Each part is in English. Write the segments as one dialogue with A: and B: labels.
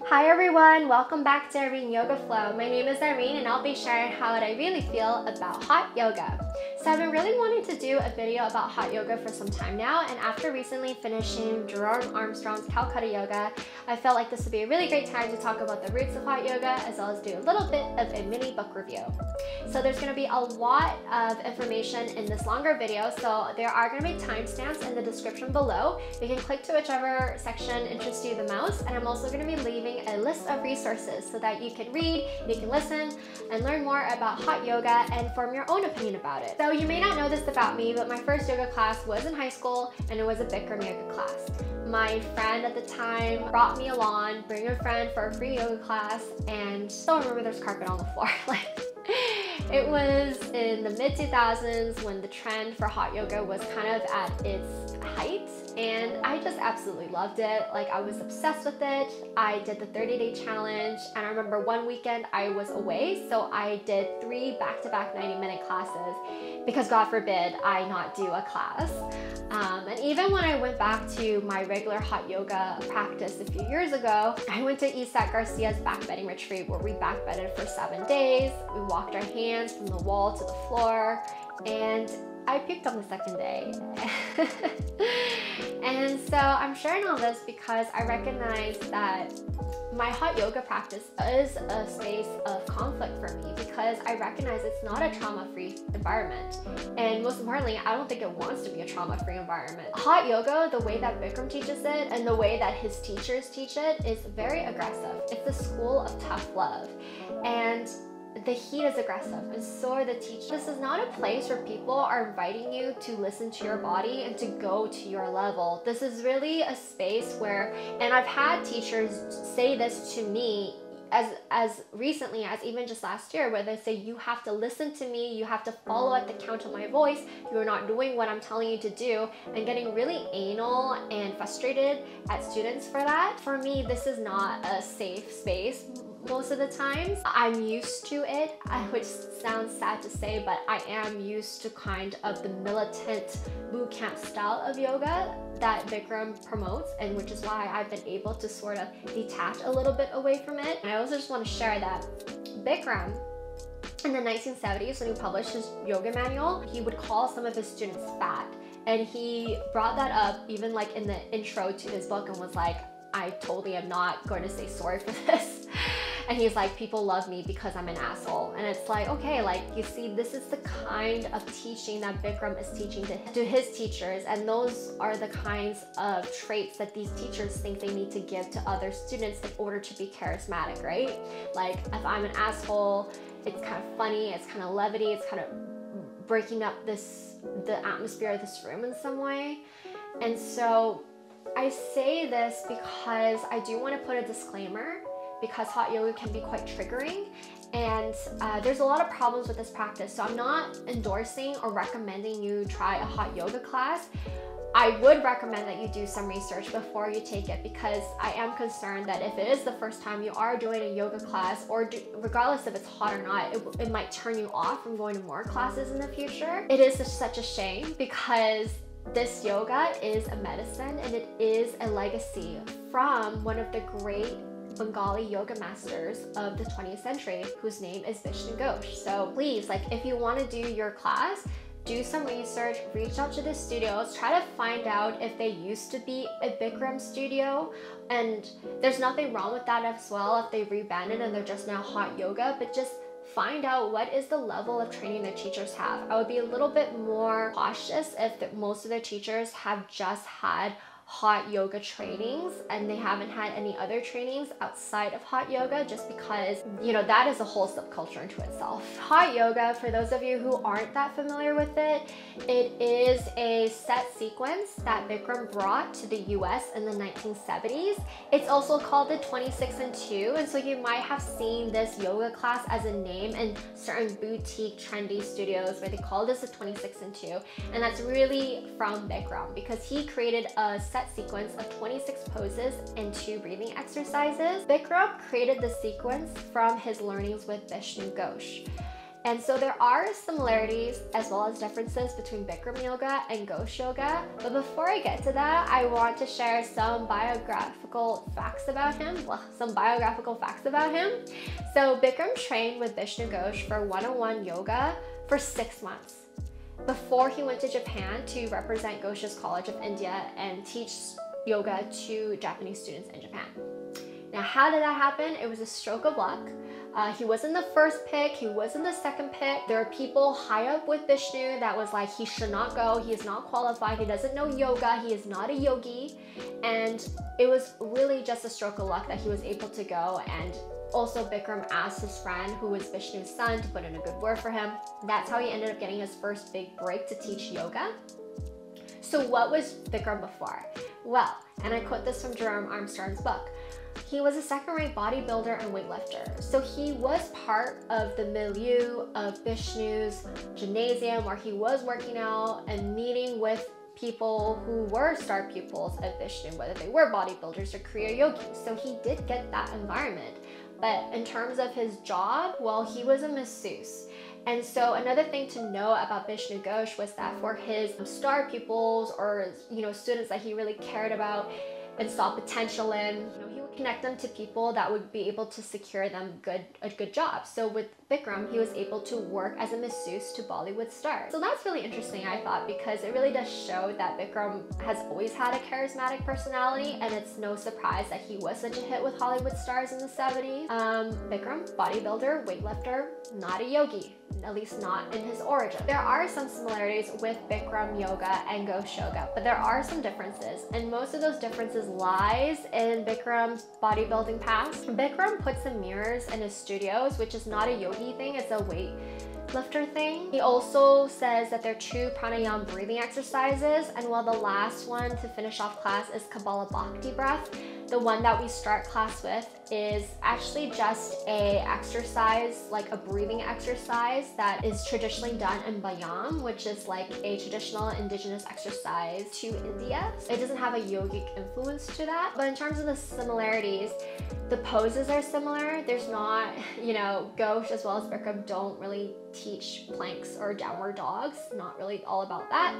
A: Hi everyone, welcome back to Irene Yoga Flow. My name is Irene and I'll be sharing how I really feel about hot yoga. So I've been really wanting to do a video about hot yoga for some time now, and after recently finishing Jerome Armstrong's Calcutta Yoga, I felt like this would be a really great time to talk about the roots of hot yoga as well as do a little bit of a mini book review. So there's going to be a lot of information in this longer video, so there are going to be timestamps in the description below. You can click to whichever section interests you the most, and I'm also going to be leaving a list of resources so that you can read, you can listen, and learn more about hot yoga and form your own opinion about it. So you may not know this about me, but my first yoga class was in high school, and it was a Bikram yoga class. My friend at the time brought me along, bring a friend for a free yoga class, and still remember there's carpet on the floor. It was in the mid-2000s when the trend for hot yoga was kind of at its height, and I just absolutely loved it. Like, I was obsessed with it. I did the 30-day challenge, and I remember one weekend I was away, so I did 3 back-to-back 90-minute classes because God forbid I not do a class. And even when I went back to my regular hot yoga practice a few years ago, I went to Isaac Garcia's backbedding retreat where we backbedded for 7 days. We walked our hands from the wall to the floor, and I puked on the second day. And so I'm sharing all this because I recognize that my hot yoga practice is a space of conflict for me, because I recognize it's not a trauma-free environment. And most importantly, I don't think it wants to be a trauma-free environment. Hot yoga, the way that Bikram teaches it and the way that his teachers teach it, is very aggressive. It's the school of tough love. And the heat is aggressive, and so are the teachers. This is not a place where people are inviting you to listen to your body and to go to your level. This is really a space where, and I've had teachers say this to me as recently as even just last year, where they say, you have to listen to me, you have to follow at the count of my voice, you're not doing what I'm telling you to do, and getting really anal and frustrated at students for that. For me, this is not a safe space. Most of the times, I'm used to it, which sounds sad to say, but I am used to kind of the militant boot camp style of yoga that Bikram promotes, and which is why I've been able to sort of detach a little bit away from it. And I also just want to share that Bikram, in the 1970s, when he published his yoga manual, he would call some of his students fat. And he brought that up even like in the intro to his book and was like, I totally am not going to say sorry for this. And he's like, people love me because I'm an asshole. And it's like, okay, like, you see, this is the kind of teaching that Bikram is teaching to his teachers. And those are the kinds of traits that these teachers think they need to give to other students in order to be charismatic, right? Like, if I'm an asshole, it's kind of funny, it's kind of levity, it's kind of breaking up the atmosphere of this room in some way. And so I say this because I do want to put a disclaimer, because hot yoga can be quite triggering, and there's a lot of problems with this practice. So I'm not endorsing or recommending you try a hot yoga class. I would recommend that you do some research before you take it, because I am concerned that if it is the first time you are doing a yoga class, or regardless if it's hot or not, it might turn you off from going to more classes in the future. It is such a shame, because this yoga is a medicine and it is a legacy from one of the great Bengali yoga masters of the 20th century, whose name is Bishnu Ghosh. So please, like, if you want to do your class, do some research, reach out to the studios, try to find out if they used to be a Bikram studio, and there's nothing wrong with that as well if they rebranded and they're just now hot yoga, but just find out what is the level of training the teachers have. I would be a little bit more cautious if most of their teachers have just had hot yoga trainings and they haven't had any other trainings outside of hot yoga, just because, you know, that is a whole subculture into itself. Hot yoga, for those of you who aren't that familiar with it, it is a set sequence that Bikram brought to the US in the 1970s. It's also called the 26 and 2, and so you might have seen this yoga class as a name in certain boutique trendy studios where they call this a 26 and 2, and that's really from Bikram, because he created a set sequence of 26 poses and 2 breathing exercises. Bikram created the sequence from his learnings with Bishnu Ghosh. And so there are similarities as well as differences between Bikram Yoga and Ghosh Yoga. But before I get to that, I want to share some biographical facts about him. So Bikram trained with Bishnu Ghosh for one-on-one yoga for 6 months before he went to Japan to represent Ghosh's College of India and teach yoga to Japanese students in Japan. Now, how did that happen? It was a stroke of luck. He wasn't the first pick, he wasn't the second pick. There are people high up with Bishnu that was like, he should not go, he is not qualified, he doesn't know yoga, he is not a yogi. And it was really just a stroke of luck that he was able to go. And also Bikram asked his friend, who was Vishnu's son, to put in a good word for him. That's how he ended up getting his first big break to teach yoga. So what was Bikram before? Well, and I quote this from Jerome Armstrong's book, he was a second-rate bodybuilder and weightlifter. So he was part of the milieu of Vishnu's gymnasium, where he was working out and meeting with people who were star pupils of Vishnu, whether they were bodybuilders or Kriya yogis. So he did get that environment. But in terms of his job, well, he was a masseuse. And so another thing to know about Bishnu Ghosh was that for his star pupils, or students that he really cared about and saw potential in, he would connect them to people that would be able to secure them a good job. So with Bikram, he was able to work as a masseuse to Bollywood stars. So that's really interesting, I thought, because it really does show that Bikram has always had a charismatic personality, and it's no surprise that he was such a hit with Hollywood stars in the 70s. Bikram, bodybuilder, weightlifter, not a yogi, at least not in his origin. There are some similarities with Bikram Yoga and Ghosh Yoga, but there are some differences, and most of those differences lies in Bikram's bodybuilding past. Bikram puts some mirrors in his studios, which is not a yogi thing, it's a weightlifter thing. He also says that they're 2 pranayama breathing exercises, and while the last one to finish off class is Kabbalah Bhakti breath, the one that we start class with is actually just a exercise, like a breathing exercise that is traditionally done in Bayam, which is like a traditional indigenous exercise to India. It doesn't have a yogic influence to that, but in terms of the similarities, the poses are similar. There's not, Ghosh as well as Bikram don't really teach planks or downward dogs, not really all about that.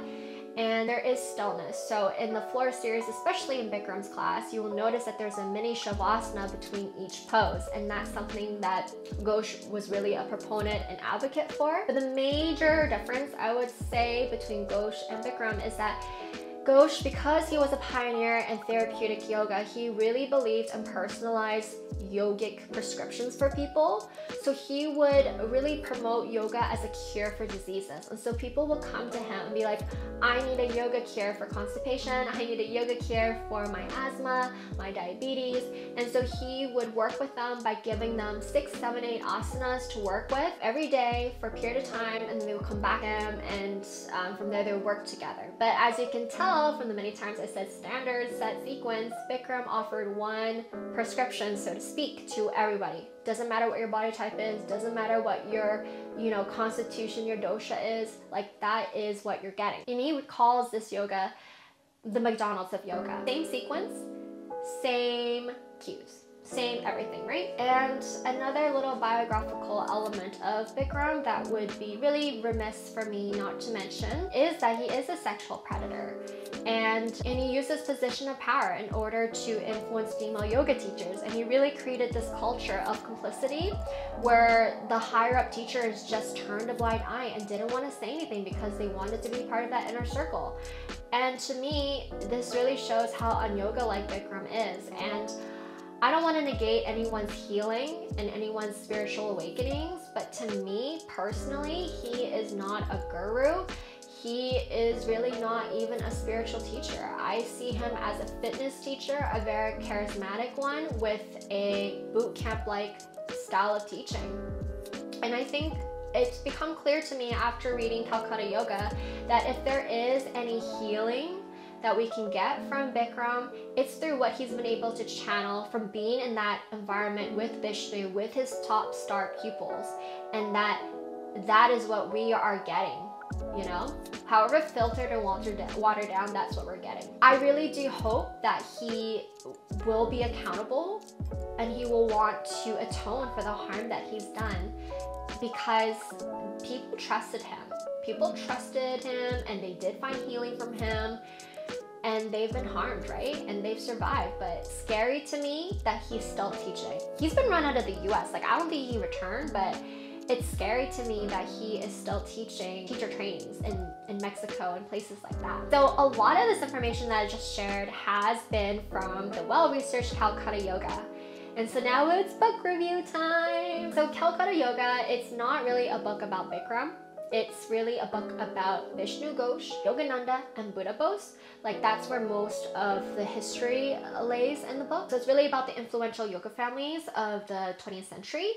A: And there is stillness. So in the floor series, especially in Bikram's class, you will notice that there's a mini shavasana between each pose. And that's something that Ghosh was really a proponent and advocate for. But the major difference, I would say, between Ghosh and Bikram is that Ghosh, because he was a pioneer in therapeutic yoga, he really believed in personalized yogic prescriptions for people. So he would really promote yoga as a cure for diseases. And so people will come to him and be like, I need a yoga cure for constipation, I need a yoga cure for my asthma, my diabetes. And so he would work with them by giving them 6, 7, 8 asanas to work with every day for a period of time, and then they would come back to him, and from there they would work together. But as you can tell from the many times I said standard set sequence, Bikram offered one prescription, so to speak, to everybody. Doesn't matter what your body type is, doesn't matter what your constitution, your dosha is, like that is what you're getting. And he calls this yoga the McDonald's of yoga. Same sequence, same cues, same everything, right? And another little biographical element of Bikram that would be really remiss for me not to mention is that he is a sexual predator. And he used his position of power in order to influence female yoga teachers. And he really created this culture of complicity where the higher up teachers just turned a blind eye and didn't want to say anything because they wanted to be part of that inner circle. And to me, this really shows how un-yoga-like Bikram is. And I don't want to negate anyone's healing and anyone's spiritual awakenings, but to me personally, he is not a guru. He is really not even a spiritual teacher. I see him as a fitness teacher, a very charismatic one with a boot camp-like style of teaching. And I think it's become clear to me after reading Calcutta Yoga that if there is any healing that we can get from Bikram, it's through what he's been able to channel from being in that environment with Vishnu, with his top star pupils, and that is what we are getting, however filtered and watered down, that's what we're getting. I really do hope that he will be accountable and he will want to atone for the harm that he's done because people trusted him. People trusted him and they did find healing from him, and they've been harmed, right? And they've survived, but scary to me that he's still teaching. He's been run out of the US. Like, I don't think he returned, but it's scary to me that he is still teaching teacher trainings in Mexico and places like that. So a lot of this information that I just shared has been from the well-researched Calcutta Yoga. And so now it's book review time. So Calcutta Yoga, it's not really a book about Bikram. It's really a book about Bishnu, Ghosh, Yogananda, and Buddha Bose. Like, that's where most of the history lays in the book. So it's really about the influential yoga families of the 20th century.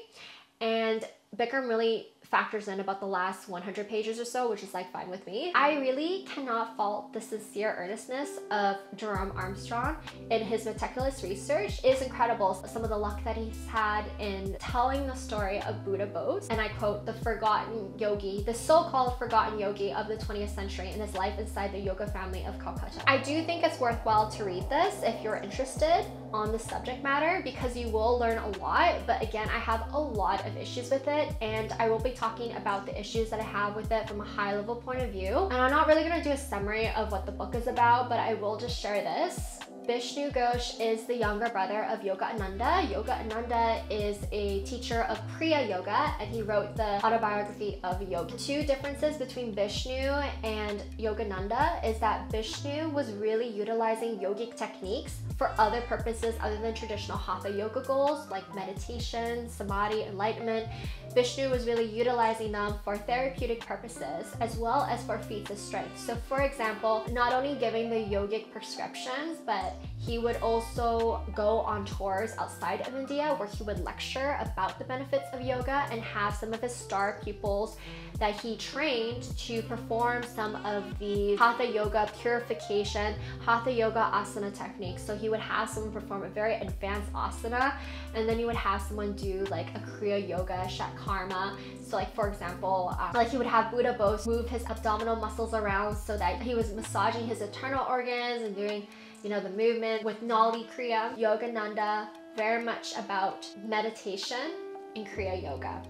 A: And Bikram really factors in about the last 100 pages or so, which is like fine with me. I really cannot fault the sincere earnestness of Jerome Armstrong in his meticulous research. It is incredible some of the luck that he's had in telling the story of Buddha Bose, and I quote, the forgotten yogi, the so-called forgotten yogi of the 20th century, and his life inside the yoga family of Calcutta. I do think it's worthwhile to read this if you're interested on the subject matter, because you will learn a lot, but again, I have a lot of issues with it, and I will be talking about the issues that I have with it from a high level point of view. And I'm not really going to do a summary of what the book is about, but I will just share this. Bishnu Ghosh is the younger brother of Yogananda. Yogananda is a teacher of Kriya Yoga, and he wrote the autobiography of yoga. Two differences between Bishnu and Yogananda is that Bishnu was really utilizing yogic techniques for other purposes other than traditional hatha yoga goals like meditation, samadhi, enlightenment. Vishnu was really utilizing them for therapeutic purposes as well as for feats of strength. So for example, not only giving the yogic prescriptions, but he would also go on tours outside of India where he would lecture about the benefits of yoga and have some of his star pupils that he trained to perform some of the hatha yoga purification, hatha yoga asana techniques. So he would have someone perform a very advanced asana, and then he would have someone do like a Kriya Yoga Shatkarma. So like for example, like he would have Buddha Bose move his abdominal muscles around so that he was massaging his internal organs and doing, you know, the movement with Nali Kriya. Yogananda, very much about meditation and Kriya Yoga.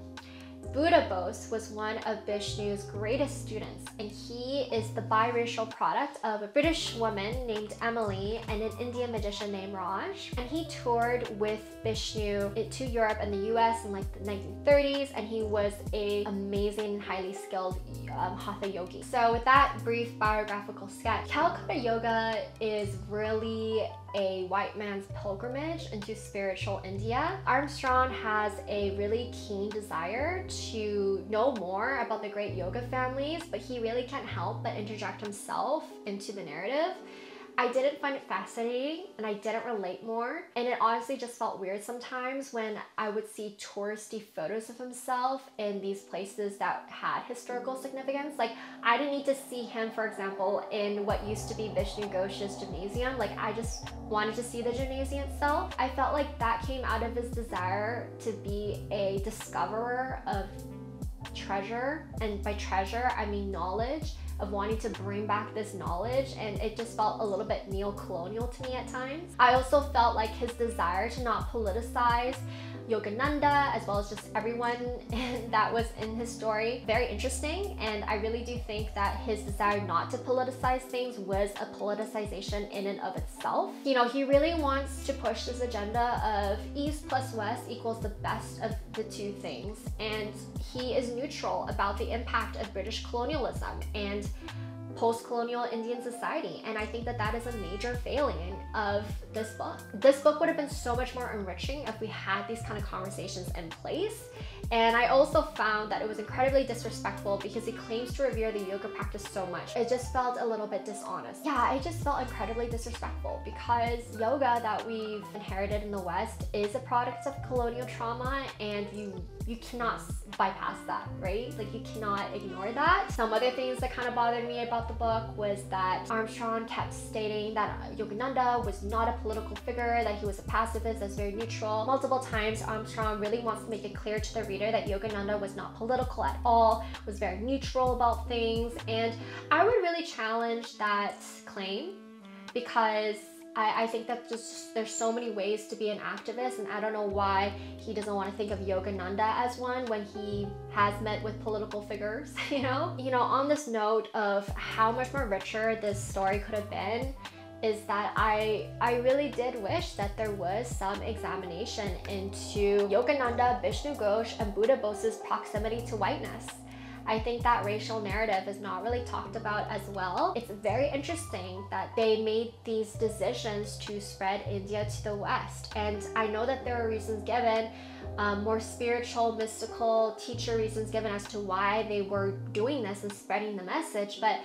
A: Buddha Bose was one of Bishnu's greatest students, and he is the biracial product of a British woman named Emily and an Indian magician named Raj. And he toured with Bishnu to Europe and the US in like the 1930s, and he was an amazing, highly skilled hatha yogi. So with that brief biographical sketch, Calcutta Yoga is really a white man's pilgrimage into spiritual India. Armstrong has a really keen desire to know more about the great yoga families, but he really can't help but interject himself into the narrative. I didn't find it fascinating and I didn't relate more, and it honestly just felt weird sometimes when I would see touristy photos of himself in these places that had historical significance. Like, I didn't need to see him, for example, in what used to be Vishnu Ghosh's gymnasium. Like, I just wanted to see the gymnasium itself. I felt like that came out of his desire to be a discoverer of treasure, and by treasure I mean knowledge, of wanting to bring back this knowledge, and it just felt a little bit neo-colonial to me at times. I also felt like his desire to not politicize Yogananda as well as just everyone that was in his story very interesting, and I really do think that his desire not to politicize things was a politicization in and of itself. You know, he really wants to push this agenda of East plus West equals the best of the two things, and he is neutral about the impact of British colonialism and post-colonial Indian society, and I think that that is a major failing of this book. This book would have been so much more enriching if we had these kind of conversations in place. And I also found that it was incredibly disrespectful because he claims to revere the yoga practice so much. It just felt a little bit dishonest. Yeah, it just felt incredibly disrespectful because yoga that we've inherited in the West is a product of colonial trauma, and you cannot bypass that, right? Like, you cannot ignore that. Some other things that kind of bothered me about the book was that Armstrong kept stating that Yogananda was not a political figure, that he was a pacifist that's very neutral. Multiple times Armstrong really wants to make it clear to the reader that Yogananda was not political at all, was very neutral about things, and I would really challenge that claim because I think that there's so many ways to be an activist, and I don't know why he doesn't want to think of Yogananda as one when he has met with political figures, you know? On this note of how much more richer this story could have been, is that I really did wish that there was some examination into Yogananda, Bishnu Ghosh, and Buddha Bose's proximity to whiteness. I think that racial narrative is not really talked about as well. It's very interesting that they made these decisions to spread India to the West. And I know that there are reasons given, more spiritual, mystical, teacher reasons given as to why they were doing this and spreading the message, but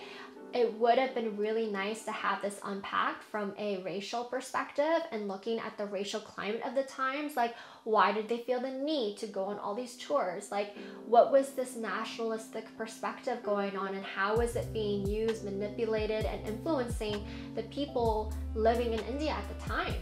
A: it would have been really nice to have this unpacked from a racial perspective and looking at the racial climate of the times. Like, why did they feel the need to go on all these tours? Like, what was this nationalistic perspective going on, and how was it being used, manipulated, and influencing the people living in India at the time?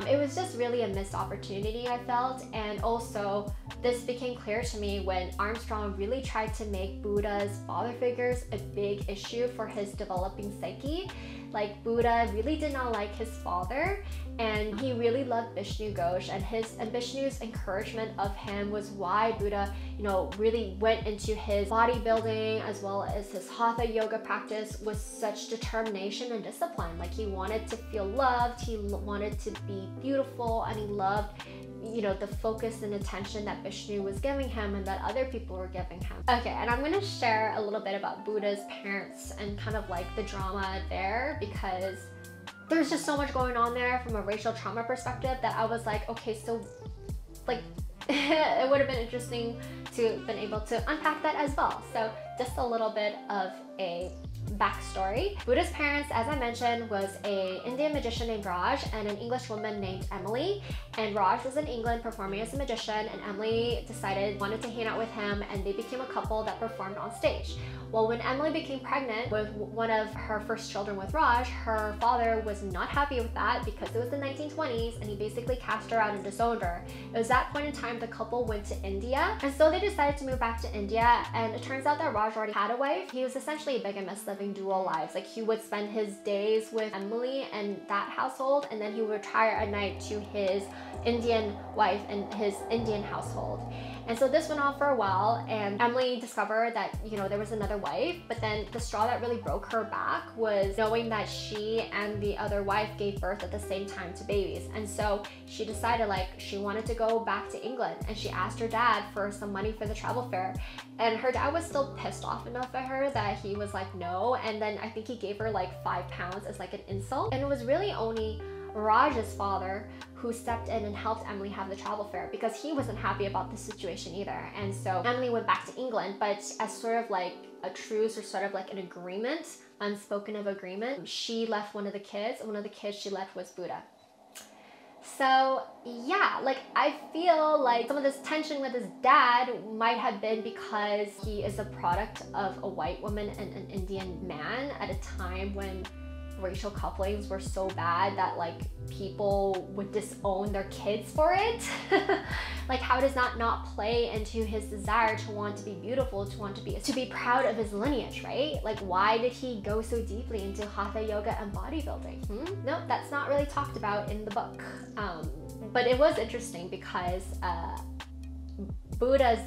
A: It was just really a missed opportunity, I felt. And also, this became clear to me when Armstrong really tried to make Buddha's father figures a big issue for his developing psyche. Like, Buddha really did not like his father, and he really loved Bishnu Ghosh, and Vishnu's encouragement of him was why Buddha, really went into his bodybuilding as well as his hatha yoga practice with such determination and discipline. Like, he wanted to feel loved, he wanted to be beautiful, and he loved the focus and attention that Vishnu was giving him and that other people were giving him. Okay, and I'm going to share a little bit about Buddha's parents and kind of like the drama there, because there's just so much going on there from a racial trauma perspective that I was like, okay, so like it would have been interesting to have been able to unpack that as well. So just a little bit of a backstory. Buddha's parents, as I mentioned, was an Indian magician named Raj and an English woman named Emily. And Raj was in England performing as a magician, and Emily wanted to hang out with him, and they became a couple that performed on stage. Well, when Emily became pregnant with one of her first children with Raj, her father was not happy with that because it was the 1920s, and he basically cast her out and disowned her. It was that point in time the couple went to India, and so they decided to move back to India. And it turns out that Raj already had a wife. He was essentially a bigamist living dual lives. Like, he would spend his days with Emily and that household, and then he would retire at night to his Indian wife and his Indian household. And so this went on for a while, and Emily discovered that, there was another wife, but then the straw that really broke her back was knowing that she and the other wife gave birth at the same time to babies. And so she decided, like, she wanted to go back to England, and she asked her dad for some money for the travel fare. And her dad was still pissed off enough at her that he was like, no. And then I think he gave her like £5 as like an insult. And it was really only Raj's father who stepped in and helped Emily have the travel fare, because he wasn't happy about the situation either. And so Emily went back to England, but as sort of like a truce, or sort of like an agreement, unspoken of agreement, she left one of the kids, and one of the kids she left was Buddha. So yeah, like, I feel like some of this tension with his dad might have been because he is a product of a white woman and an Indian man at a time when racial couplings were so bad that like people would disown their kids for it. Like, how does that not play into his desire to want to be beautiful, to be proud of his lineage, right? Like, why did he go so deeply into hatha yoga and bodybuilding? No, that's not really talked about in the book. But it was interesting because Buddha's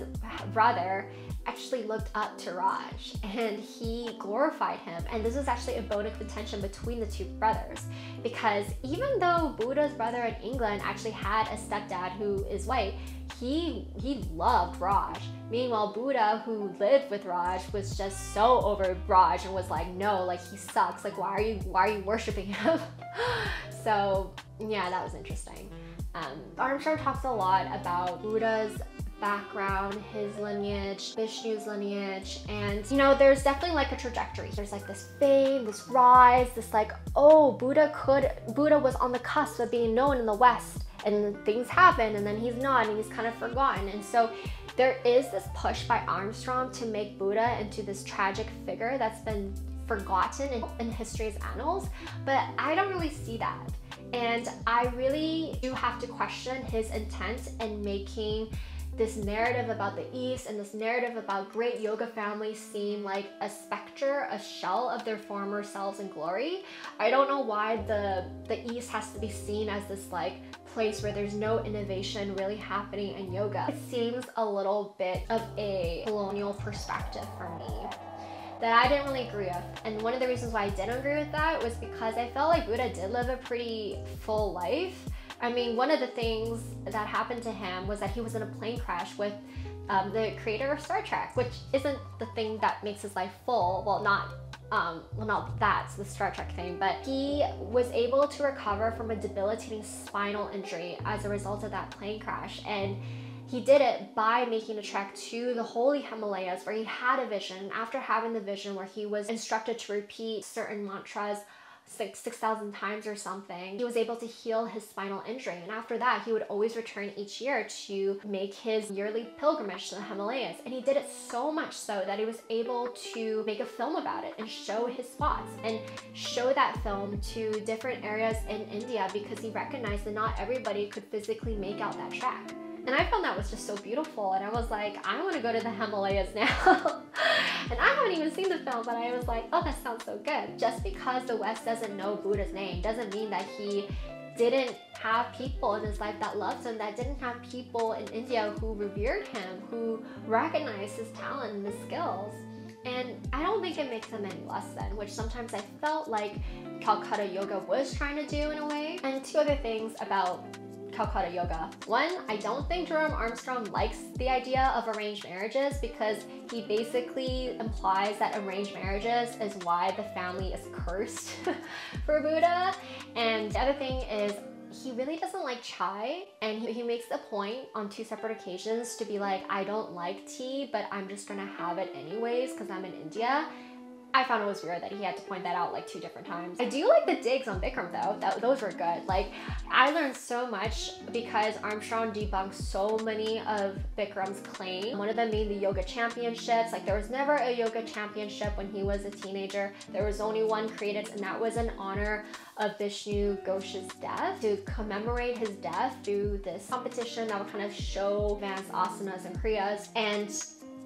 A: brother actually looked up to Raj, and he glorified him. And this is actually a bone of contention between the two brothers, because even though Buddha's brother in England actually had a stepdad who is white, he loved Raj. Meanwhile, Buddha, who lived with Raj, was just so over Raj and was like, no, like, he sucks. Like, why are you worshiping him? So yeah, that was interesting. Armstrong talks a lot about Buddha's background, his lineage, Vishnu's lineage, and there's definitely like a trajectory. There's like this fame, this rise, this like, oh, Buddha was on the cusp of being known in the West, and things happen, and then he's not, and he's kind of forgotten. And so there is this push by Armstrong to make Buddha into this tragic figure that's been forgotten in history's annals, but I don't really see that. And I really do have to question his intent in making this narrative about the East and this narrative about great yoga families seem like a specter, a shell of their former selves in glory. I don't know why the East has to be seen as this like place where there's no innovation really happening in yoga. It seems a little bit of a colonial perspective for me that I didn't really agree with. And one of the reasons why I didn't agree with that was because I felt like Buddha did live a pretty full life. I mean, one of the things that happened to him was that he was in a plane crash with the creator of Star Trek, which isn't the thing that makes his life full. Well, not that's the Star Trek thing, but he was able to recover from a debilitating spinal injury as a result of that plane crash. And he did it by making a trek to the holy Himalayas where he had a vision. After having the vision where he was instructed to repeat certain mantras 6,000 times or something, he was able to heal his spinal injury. And after that, he would always return each year to make his yearly pilgrimage to the Himalayas. And he did it so much so that he was able to make a film about it and show his spots and show that film to different areas in India because he recognized that not everybody could physically make out that trek. And I found that was just so beautiful, and I was like, I want to go to the Himalayas now. And I haven't even seen the film, but I was like, oh, that sounds so good. Just because the West doesn't know Buddha's name doesn't mean that he didn't have people in his life that loved him, that didn't have people in India who revered him, who recognized his talent and his skills. And I don't think it makes him any less than, which sometimes I felt like Calcutta Yoga was trying to do in a way. And two other things about Calcutta Yoga. One, I don't think Jerome Armstrong likes the idea of arranged marriages because he basically implies that arranged marriages is why the family is cursed for Buddha. And the other thing is he really doesn't like chai, and he makes a point on 2 separate occasions to be like, I don't like tea, but I'm just gonna have it anyways because I'm in India. I found it was weird that he had to point that out like 2 different times. I do like the digs on Bikram though. Those were good. Like, I learned so much because Armstrong debunked so many of Bikram's claims. One of them being the yoga championships. Like, there was never a yoga championship when he was a teenager. There was only one created, and that was in honor of Bishnu Ghosh's death, to commemorate his death through this competition that would kind of show advanced asanas and kriyas. And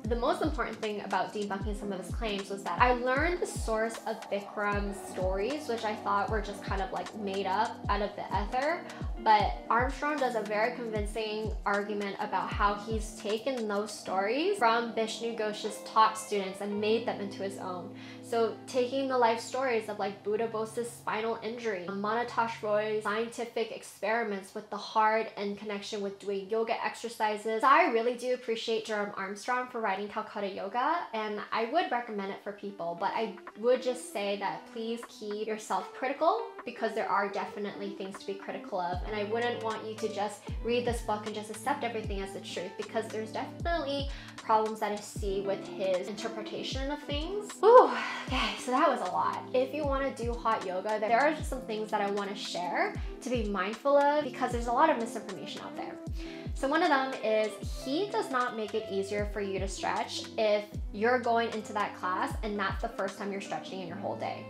A: the most important thing about debunking some of his claims was that I learned the source of Bikram's stories, which I thought were just kind of like made up out of the ether. But Armstrong does a very convincing argument about how he's taken those stories from Bishnu Ghosh's top students and made them into his own. So taking the life stories of like Buddha Bose's spinal injury, 𝕤𝕚𝕟𝕬𝕟𝕠𝕨's scientific experiments with the heart and connection with doing yoga exercises. So I really do appreciate Jerome Armstrong for writing Calcutta Yoga, and I would recommend it for people, but I would just say that please keep yourself critical because there are definitely things to be critical of, and I wouldn't want you to just read this book and just accept everything as the truth because there's definitely problems that I see with his interpretation of things. Ooh, okay, so that was a lot. If you want to do hot yoga, there are just some things that I want to share to be mindful of because there's a lot of misinformation out there. So one of them is he does not make it easier for you to stretch if you're going into that class and that's the first time you're stretching in your whole day.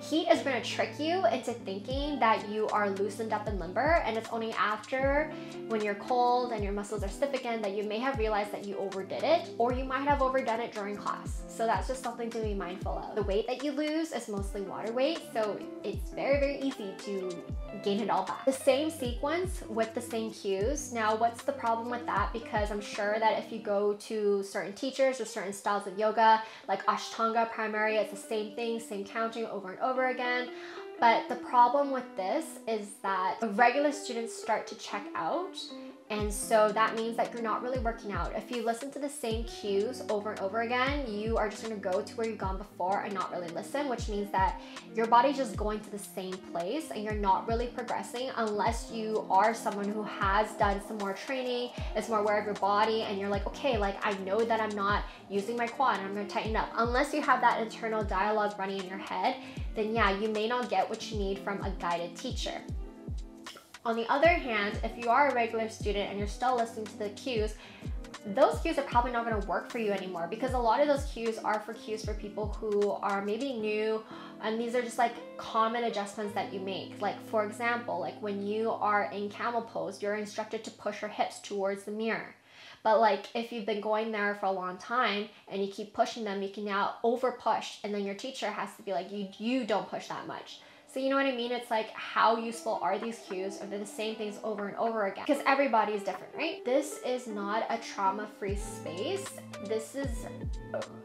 A: Heat is going to trick you into thinking that you are loosened up and limber, and it's only after when you're cold and your muscles are stiff again that you may have realized that you overdid it, or you might have overdone it during class. So that's just something to be mindful of. The weight that you lose is mostly water weight, so it's very, very easy to gain it all back. The same sequence with the same cues. Now, what's the problem with that? Because I'm sure that if you go to certain teachers or certain styles of yoga, like Ashtanga primary, it's the same thing, same counting over and over again. But the problem with this is that regular students start to check out, and so that means that you're not really working out. If you listen to the same cues over and over again, you are just going to go to where you've gone before and not really listen, which means that your body's just going to the same place and you're not really progressing unless you are someone who has done some more training, is more aware of your body, and you're like, okay, like I know that I'm not using my quad and I'm going to tighten up. Unless you have that internal dialogue running in your head, then yeah, you may not get what you need from a guided teacher. On the other hand, if you are a regular student and you're still listening to the cues, those cues are probably not going to work for you anymore because a lot of those cues are for cues for people who are maybe new, and these are just like common adjustments that you make. Like, for example, like when you are in camel pose, you're instructed to push your hips towards the mirror. But like if you've been going there for a long time and you keep pushing them, you can now over push, and then your teacher has to be like, you don't push that much. So you know what I mean? It's like, how useful are these cues? Are they the same things over and over again? Because everybody is different, right? This is not a trauma-free space. This is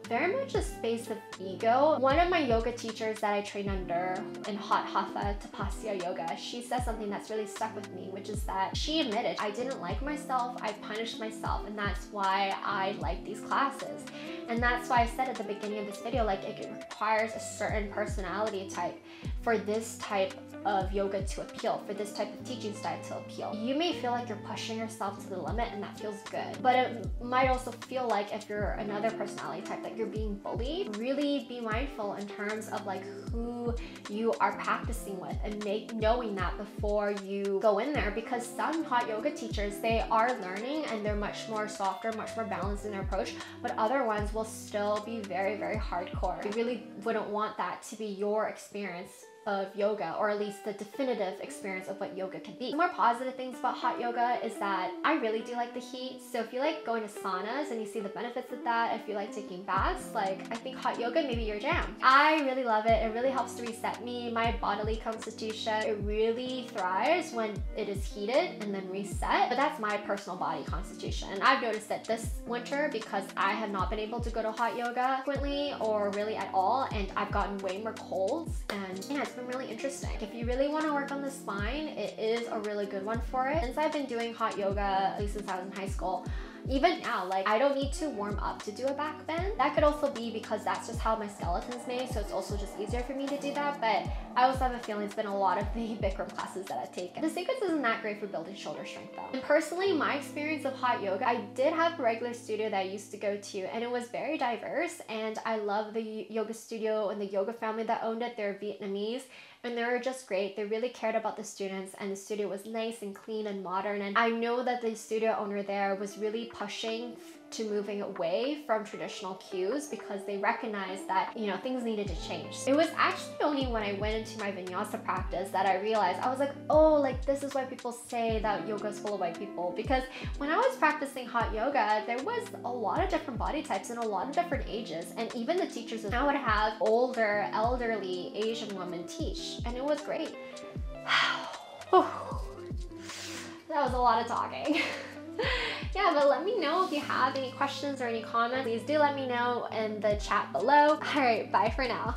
A: very much a space of ego. One of my yoga teachers that I train under in Hot Hatha Tapasya Yoga, she says something that's really stuck with me, which is that she admitted, I didn't like myself, I punished myself, and that's why I like these classes. And that's why I said at the beginning of this video, like it requires a certain personality type for this type of yoga to appeal, for this type of teaching style to appeal. You may feel like you're pushing yourself to the limit and that feels good, but it might also feel like if you're another personality type that you're being bullied. Really be mindful in terms of like who you are practicing with, and knowing that before you go in there, because some hot yoga teachers, they are learning and they're much more softer, much more balanced in their approach, but other ones will still be very, very hardcore. You really wouldn't want that to be your experience of yoga, or at least the definitive experience of what yoga can be. Some more positive things about hot yoga is that I really do like the heat. So if you like going to saunas and you see the benefits of that, if you like taking baths, like I think hot yoga may be your jam. I really love it. It really helps to reset me, my bodily constitution. It really thrives when it is heated and then reset. But that's my personal body constitution. And I've noticed that this winter, because I have not been able to go to hot yoga frequently or really at all, and I've gotten way more colds, and yeah, it's been really interesting. If you really want to work on the spine, it is a really good one for it. Since I've been doing hot yoga, at least since I was in high school, even now, like I don't need to warm up to do a back bend. That could also be because that's just how my skeleton's made, so it's also just easier for me to do that. But I also have a feeling it's been a lot of the Bikram classes that I've taken. The sequence isn't that great for building shoulder strength though. And personally, my experience of hot yoga, I did have a regular studio that I used to go to, and it was very diverse, and I love the yoga studio and the yoga family that owned it. They're Vietnamese, and they were just great. They really cared about the students, and the studio was nice and clean and modern. And I know that the studio owner there was really pushing to moving away from traditional cues, because they recognized that, you know, things needed to change. It was actually only when I went into my vinyasa practice that I realized, I was like, oh, like this is why people say that yoga is full of white people. Because when I was practicing hot yoga, there was a lot of different body types and a lot of different ages, and even the teachers, I would have older, elderly Asian women teach, and it was great. That was a lot of talking. Yeah, but let me know if you have any questions or any comments. Please do let me know in the chat below. All right, bye for now.